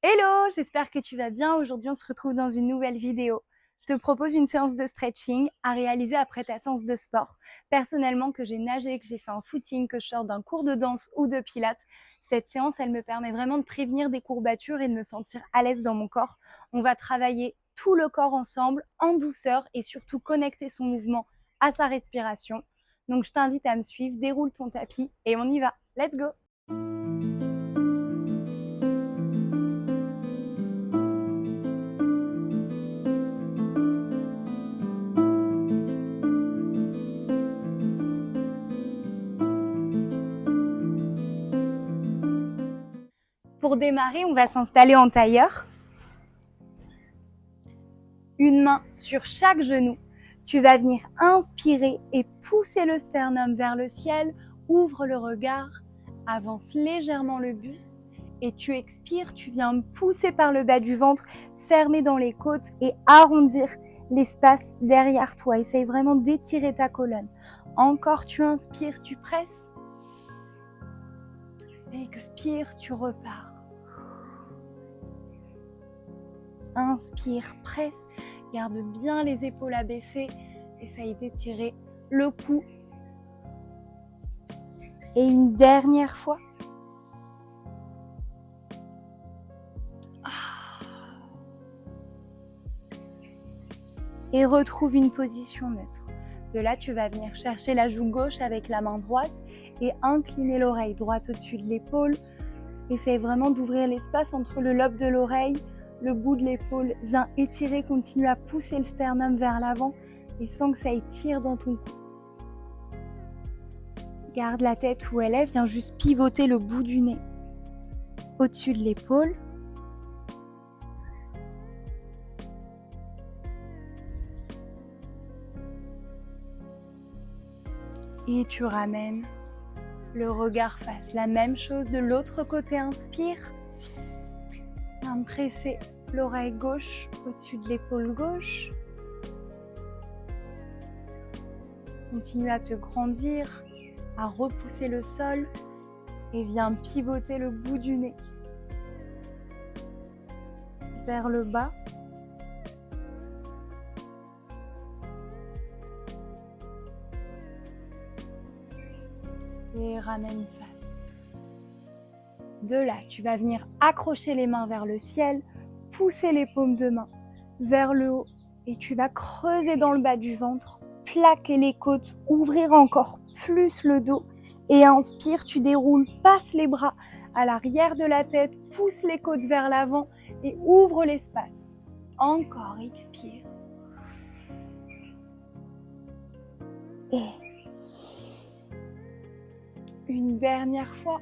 Hello, j'espère que tu vas bien. Aujourd'hui, on se retrouve dans une nouvelle vidéo. Je te propose une séance de stretching à réaliser après ta séance de sport. Personnellement, que j'ai nagé, que j'ai fait un footing, que je sors d'un cours de danse ou de pilates, cette séance, elle me permet vraiment de prévenir des courbatures et de me sentir à l'aise dans mon corps. On va travailler tout le corps ensemble, en douceur et surtout connecter son mouvement à sa respiration. Donc, je t'invite à me suivre, déroule ton tapis et on y va. Let's go! Pour démarrer, on va s'installer en tailleur. Une main sur chaque genou. Tu vas venir inspirer et pousser le sternum vers le ciel. Ouvre le regard, avance légèrement le buste et tu expires. Tu viens pousser par le bas du ventre, fermer dans les côtes et arrondir l'espace derrière toi. Essaye vraiment d'étirer ta colonne. Encore, tu inspires, tu presses. Expire, tu repars. Inspire, presse, garde bien les épaules abaissées, essaye d'étirer le cou. Et une dernière fois. Et retrouve une position neutre. De là, tu vas venir chercher la joue gauche avec la main droite et incliner l'oreille droite au-dessus de l'épaule. Essaye vraiment d'ouvrir l'espace entre le lobe de l'oreille, le bout de l'épaule. Viens étirer, continue à pousser le sternum vers l'avant et sens que ça étire dans ton cou. Garde la tête où elle est, viens juste pivoter le bout du nez au-dessus de l'épaule. Et tu ramènes le regard face. La même chose de l'autre côté, inspire. Viens presser l'oreille gauche au-dessus de l'épaule gauche. Continue à te grandir, à repousser le sol et viens pivoter le bout du nez vers le bas. Et ramène face. De là, tu vas venir accrocher les mains vers le ciel, pousser les paumes de main vers le haut et tu vas creuser dans le bas du ventre, plaquer les côtes, ouvrir encore plus le dos et inspire, tu déroules, passe les bras à l'arrière de la tête, pousse les côtes vers l'avant et ouvre l'espace. Encore, expire. Et une dernière fois.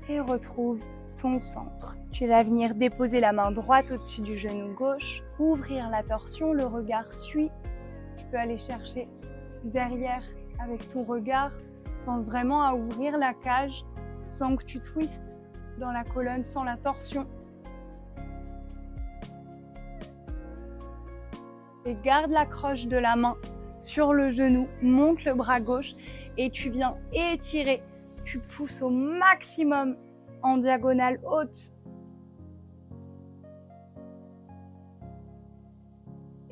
Et retrouve ton centre. Tu vas venir déposer la main droite au-dessus du genou gauche, ouvrir la torsion, le regard suit. Tu peux aller chercher derrière avec ton regard. Pense vraiment à ouvrir la cage sans que tu twistes dans la colonne, sans la torsion. Et garde l'accroche de la main sur le genou, monte le bras gauche et tu viens étirer. Tu pousses au maximum en diagonale haute.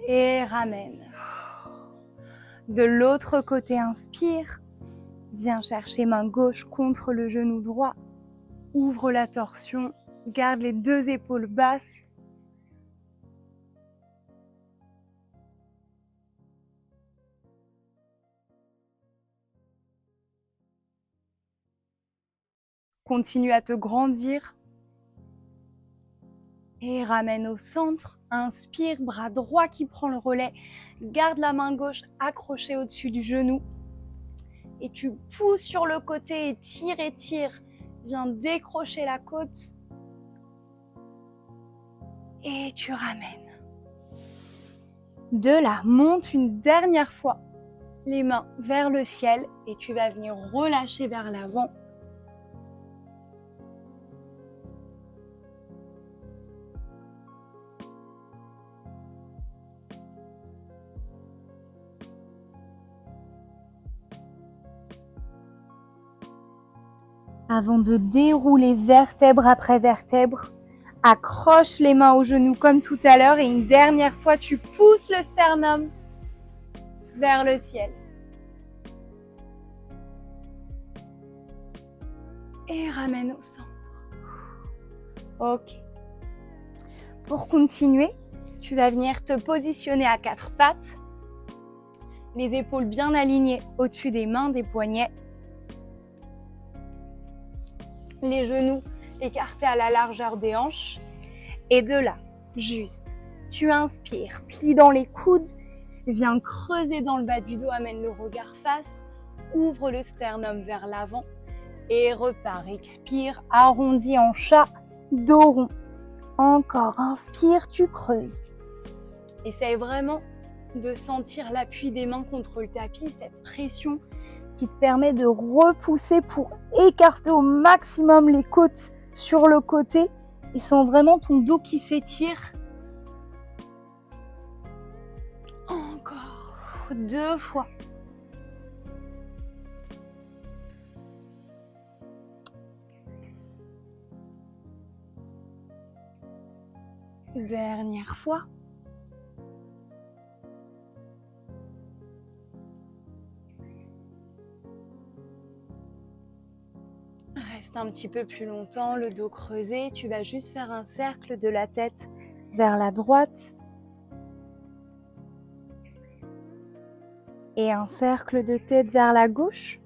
Et ramène. De l'autre côté, inspire. Viens chercher main gauche contre le genou droit. Ouvre la torsion. Garde les deux épaules basses. Continue à te grandir. Et ramène au centre. Inspire, bras droit qui prend le relais. Garde la main gauche accrochée au-dessus du genou. Et tu pousses sur le côté et tire et tire. Viens décrocher la côte. Et tu ramènes. De là, monte une dernière fois les mains vers le ciel et tu vas venir relâcher vers l'avant. Avant de dérouler vertèbre après vertèbre, accroche les mains aux genoux comme tout à l'heure et une dernière fois, tu pousses le sternum vers le ciel. Et ramène au centre. Ok. Pour continuer, tu vas venir te positionner à 4 pattes, les épaules bien alignées au-dessus des mains, des poignets, les genoux écartés à la largeur des hanches. Et de là, juste, tu inspires, plie dans les coudes, viens creuser dans le bas du dos, amène le regard face, ouvre le sternum vers l'avant et repars. Expire, arrondis en chat, dos rond. Encore, inspire, tu creuses. Essaye vraiment de sentir l'appui des mains contre le tapis, cette pression qui te permet de repousser pour écarter au maximum les côtes sur le côté et sens vraiment ton dos qui s'étire. Encore 2 fois. Dernière fois. Reste un petit peu plus longtemps, le dos creusé. Tu vas juste faire un cercle de la tête vers la droite et un cercle de tête vers la gauche.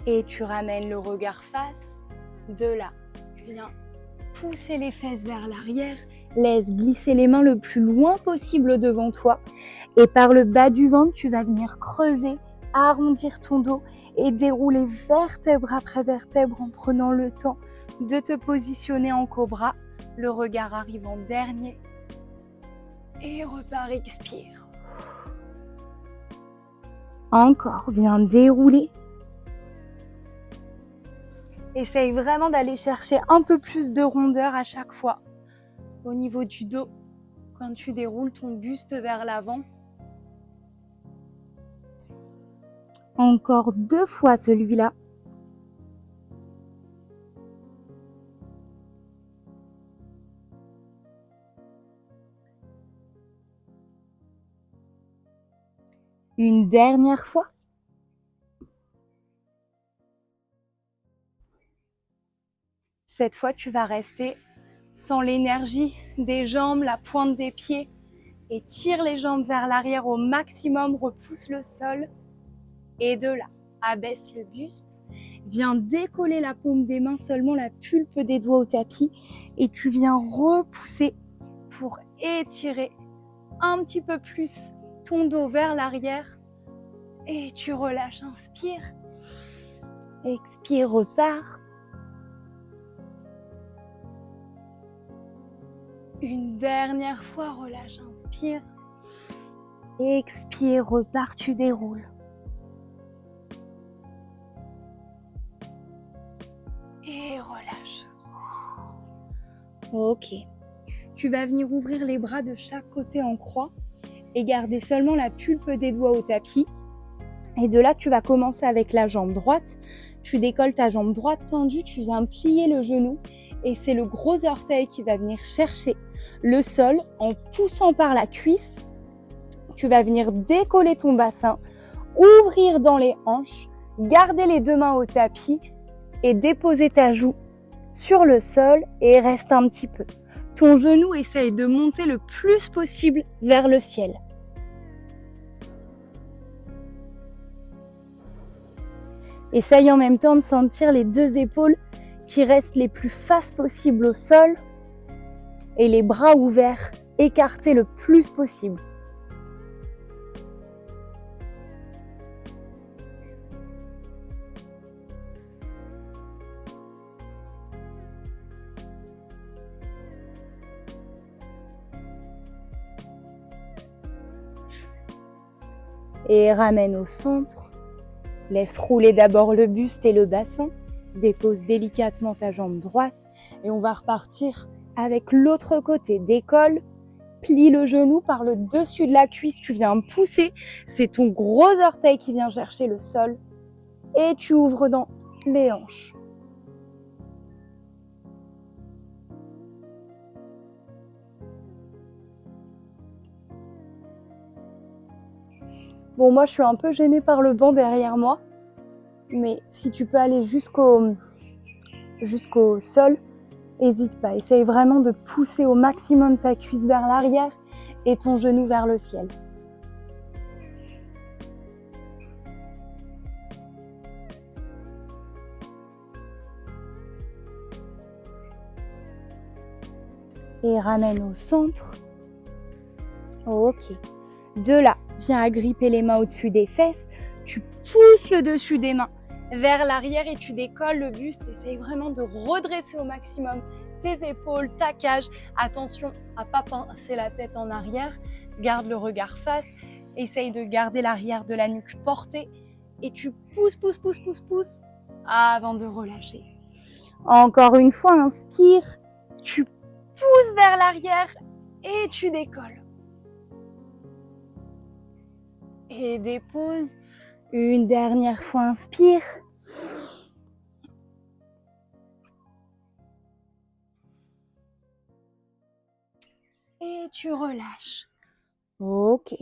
Et tu ramènes le regard face. De là, viens pousser les fesses vers l'arrière. Laisse glisser les mains le plus loin possible devant toi. Et par le bas du ventre, tu vas venir creuser, arrondir ton dos et dérouler vertèbre après vertèbre en prenant le temps de te positionner en cobra. Le regard arrive en dernier. Et repars, expire. Encore, viens dérouler. Essaye vraiment d'aller chercher un peu plus de rondeur à chaque fois au niveau du dos quand tu déroules ton buste vers l'avant. Encore 2 fois celui-là. Une dernière fois. Cette fois, tu vas rester sans l'énergie des jambes, la pointe des pieds et tire les jambes vers l'arrière au maximum, repousse le sol et de là, abaisse le buste, viens décoller la paume des mains, seulement la pulpe des doigts au tapis et tu viens repousser pour étirer un petit peu plus ton dos vers l'arrière et tu relâches, inspire, expire, repars. Une dernière fois, relâche, inspire. Expire, repars, tu déroules. Et relâche. Ok. Tu vas venir ouvrir les bras de chaque côté en croix et garder seulement la pulpe des doigts au tapis. Et de là, tu vas commencer avec la jambe droite. Tu décolles ta jambe droite tendue, tu viens plier le genou. Et c'est le gros orteil qui va venir chercher le sol en poussant par la cuisse. Tu vas venir décoller ton bassin, ouvrir dans les hanches, garder les 2 mains au tapis et déposer ta joue sur le sol et reste un petit peu. Ton genou essaye de monter le plus possible vers le ciel. Essaye en même temps de sentir les 2 épaules qui restent les plus face possible au sol et les bras ouverts, écartés le plus possible. Et ramène au centre. Laisse rouler d'abord le buste et le bassin. Dépose délicatement ta jambe droite et on va repartir avec l'autre côté. Décolle plie le genou par le dessus de la cuisse, tu viens pousser, c'est ton gros orteil qui vient chercher le sol et tu ouvres dans les hanches. Bon, moi je suis un peu gênée par le banc derrière moi, mais si tu peux aller jusqu'au sol, n'hésite pas, essaye vraiment de pousser au maximum ta cuisse vers l'arrière et ton genou vers le ciel. Et ramène au centre. Ok. De là, viens agripper les mains au-dessus des fesses. Tu pousses le dessus des mains vers l'arrière et tu décolles le buste. Essaye vraiment de redresser au maximum tes épaules, ta cage. Attention à ne pas pincer la tête en arrière. Garde le regard face. Essaye de garder l'arrière de la nuque portée. Et tu pousses, pousses, pousses, pousses, pousses avant de relâcher. Encore une fois, inspire. Tu pousses vers l'arrière et tu décolles. Et dépose. Une dernière fois, inspire. Et tu relâches. Ok.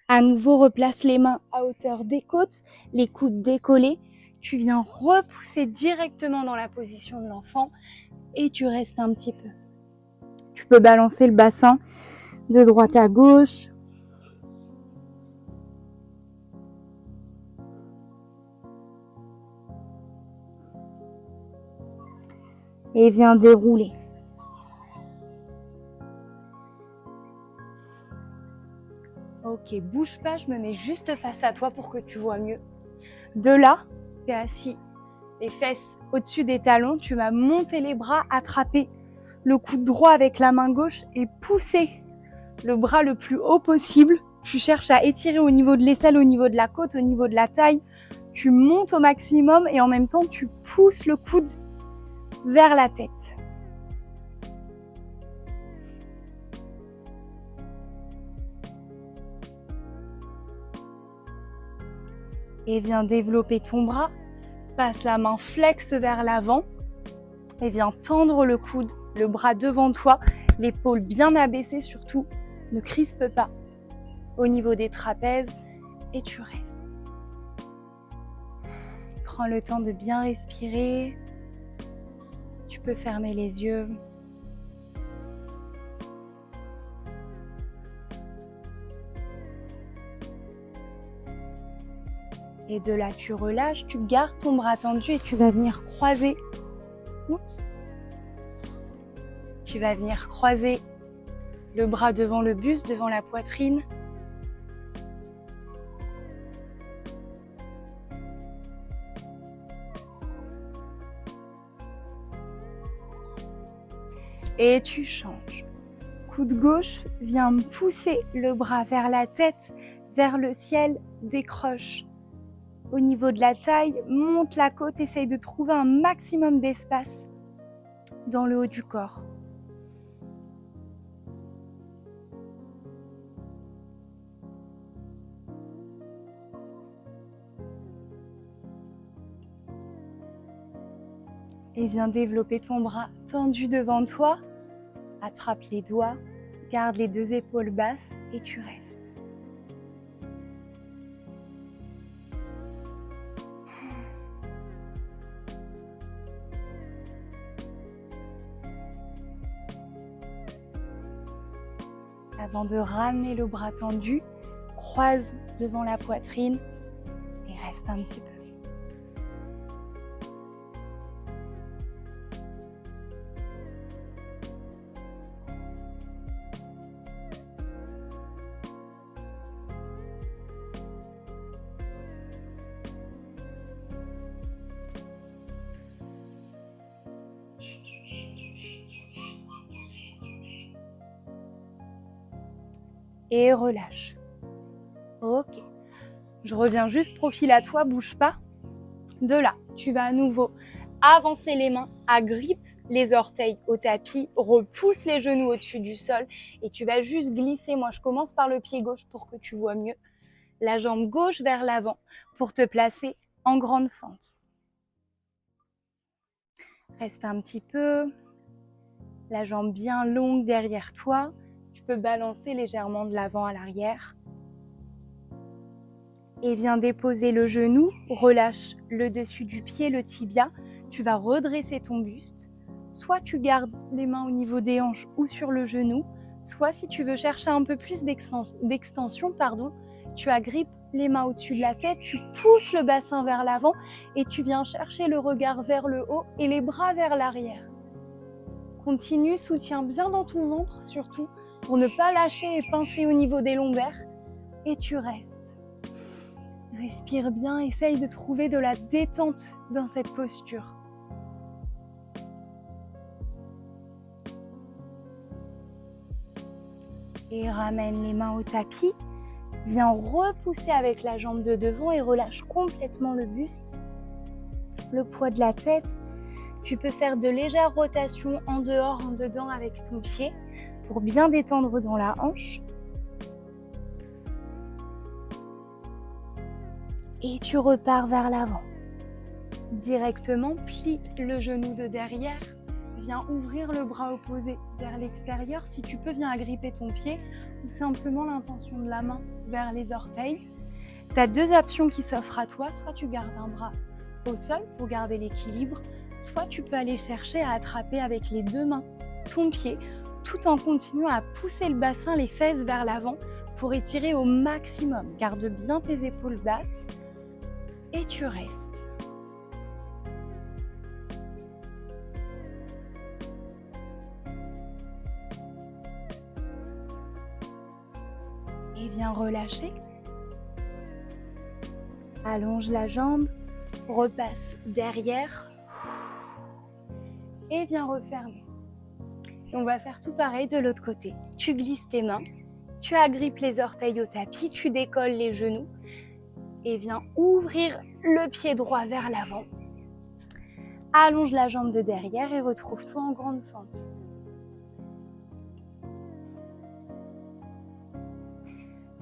À nouveau, replace les mains à hauteur des côtes, les coudes décollés. Tu viens repousser directement dans la position de l'enfant et tu restes un petit peu. Tu peux balancer le bassin de droite à gauche. Et viens dérouler. Ok, bouge pas, je me mets juste face à toi pour que tu vois mieux. De là, tu es assis, les fesses au-dessus des talons, tu vas monter les bras, attraper le coude droit avec la main gauche et pousser le bras le plus haut possible. Tu cherches à étirer au niveau de l'aisselle, au niveau de la côte, au niveau de la taille. Tu montes au maximum et en même temps, tu pousses le coude vers la tête. Et viens développer ton bras. Passe la main flex vers l'avant et viens tendre le coude, le bras devant toi, l'épaule bien abaissée surtout. Ne crispe pas au niveau des trapèzes et tu restes. Prends le temps de bien respirer. Tu peux fermer les yeux. Et de là, tu relâches, tu gardes ton bras tendu et tu vas venir croiser. Oups. Tu vas venir croiser le bras devant le buste, devant la poitrine. Et tu changes. Coude gauche, viens pousser le bras vers la tête, vers le ciel, décroche. Au niveau de la taille, monte la côte, essaye de trouver un maximum d'espace dans le haut du corps. Et viens développer ton bras tendu devant toi. Attrape les doigts, garde les deux épaules basses et tu restes. Avant de ramener le bras tendu, croise devant la poitrine et reste un petit peu. Et relâche. Ok. Je reviens juste profil à toi, bouge pas. De là, tu vas à nouveau avancer les mains, agrippe les orteils au tapis, repousse les genoux au-dessus du sol et tu vas juste glisser. Moi, je commence par le pied gauche pour que tu vois mieux. La jambe gauche vers l'avant pour te placer en grande fente. Reste un petit peu. La jambe bien longue derrière toi. Tu peux balancer légèrement de l'avant à l'arrière. Et viens déposer le genou. Relâche le dessus du pied, le tibia. Tu vas redresser ton buste. Soit tu gardes les mains au niveau des hanches ou sur le genou. Soit si tu veux chercher un peu plus d'extension, tu agrippes les mains au-dessus de la tête, tu pousses le bassin vers l'avant et tu viens chercher le regard vers le haut et les bras vers l'arrière. Continue, soutiens bien dans ton ventre surtout pour ne pas lâcher et pincer au niveau des lombaires. Et tu restes. Respire bien, essaye de trouver de la détente dans cette posture. Et ramène les mains au tapis. Viens repousser avec la jambe de devant et relâche complètement le buste, le poids de la tête. Tu peux faire de légères rotations en dehors, en dedans avec ton pied pour bien détendre dans la hanche. Et tu repars vers l'avant. Directement, plie le genou de derrière. Viens ouvrir le bras opposé vers l'extérieur. Si tu peux, viens agripper ton pied ou simplement l'intention de la main vers les orteils. Tu as deux options qui s'offrent à toi. Soit tu gardes un bras au sol pour garder l'équilibre, soit tu peux aller chercher à attraper avec les deux mains ton pied tout en continuant à pousser le bassin, les fesses vers l'avant pour étirer au maximum. Garde bien tes épaules basses et tu restes. Et viens relâcher. Allonge la jambe, repasse derrière et viens refermer. Et on va faire tout pareil de l'autre côté. Tu glisses tes mains, tu agrippes les orteils au tapis, tu décolles les genoux et viens ouvrir le pied droit vers l'avant. Allonge la jambe de derrière et retrouve-toi en grande fente.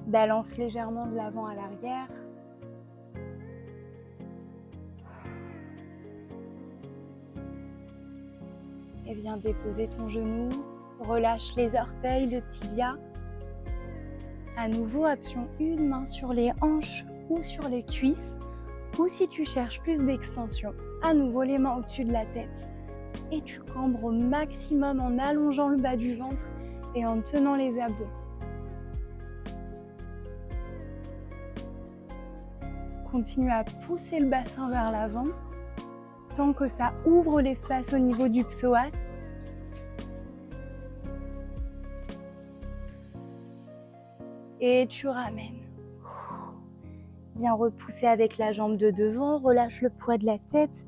Balance légèrement de l'avant à l'arrière. Et viens déposer ton genou. Relâche les orteils, le tibia. À nouveau, option une main sur les hanches ou sur les cuisses. Ou si tu cherches plus d'extension, à nouveau les mains au-dessus de la tête. Et tu cambres au maximum en allongeant le bas du ventre et en tenant les abdos. Continue à pousser le bassin vers l'avant, sans que ça ouvre l'espace au niveau du psoas. Et tu ramènes. Viens repousser avec la jambe de devant, relâche le poids de la tête.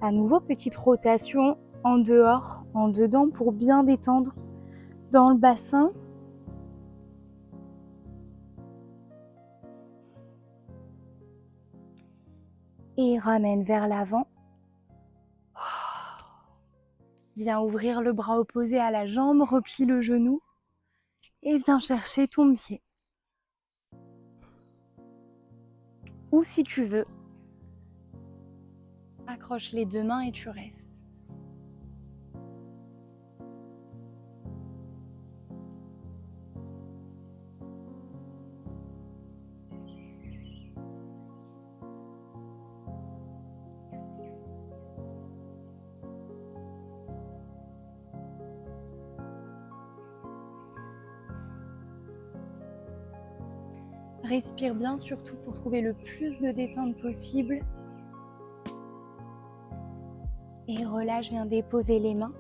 À nouveau, petite rotation en dehors, en dedans pour bien détendre dans le bassin. Et ramène vers l'avant. Viens ouvrir le bras opposé à la jambe, replie le genou et viens chercher ton pied. Ou si tu veux, accroche les deux mains et tu restes. Respire bien surtout pour trouver le plus de détente possible. Et relâche, viens déposer les mains.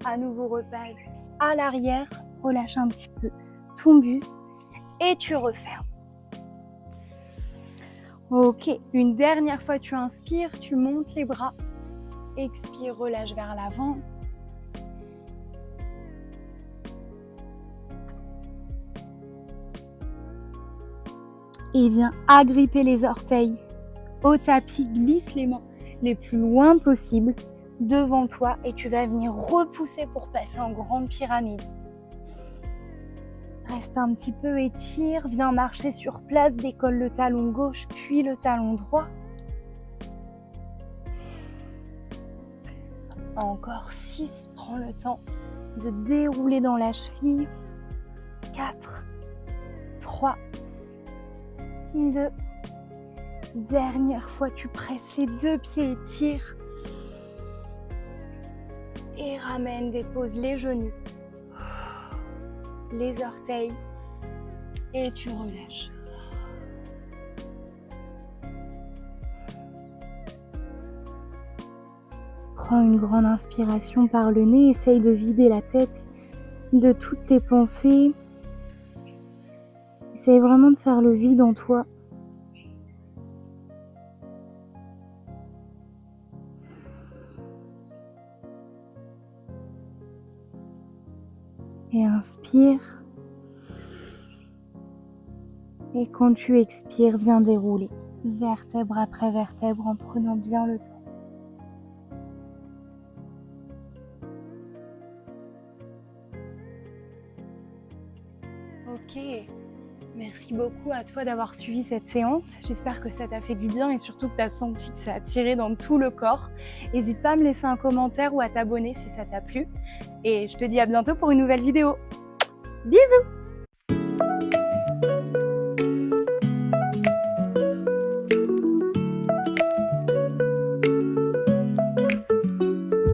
À nouveau, repasse à l'arrière. Relâche un petit peu ton buste et tu refermes. Ok, une dernière fois tu inspires, tu montes les bras. Expire, relâche vers l'avant. Et viens agripper les orteils au tapis, glisse les mains les plus loin possible devant toi et tu vas venir repousser pour passer en grande pyramide. Reste un petit peu, étire, viens marcher sur place, décolle le talon gauche puis le talon droit. Encore 6, prends le temps de dérouler dans la cheville. 4, 3, 2. Dernière fois, tu presses les 2 pieds, étire. Et ramène, dépose les genoux, les orteils et tu relâches. Prends une grande inspiration par le nez, essaye de vider la tête de toutes tes pensées. Essaye vraiment de faire le vide en toi. Et inspire. Et quand tu expires, viens dérouler vertèbre après vertèbre en prenant bien le temps. Ok, merci beaucoup à toi d'avoir suivi cette séance. J'espère que ça t'a fait du bien et surtout que tu as senti que ça a tiré dans tout le corps. N'hésite pas à me laisser un commentaire ou à t'abonner si ça t'a plu. Et je te dis à bientôt pour une nouvelle vidéo. Bisous!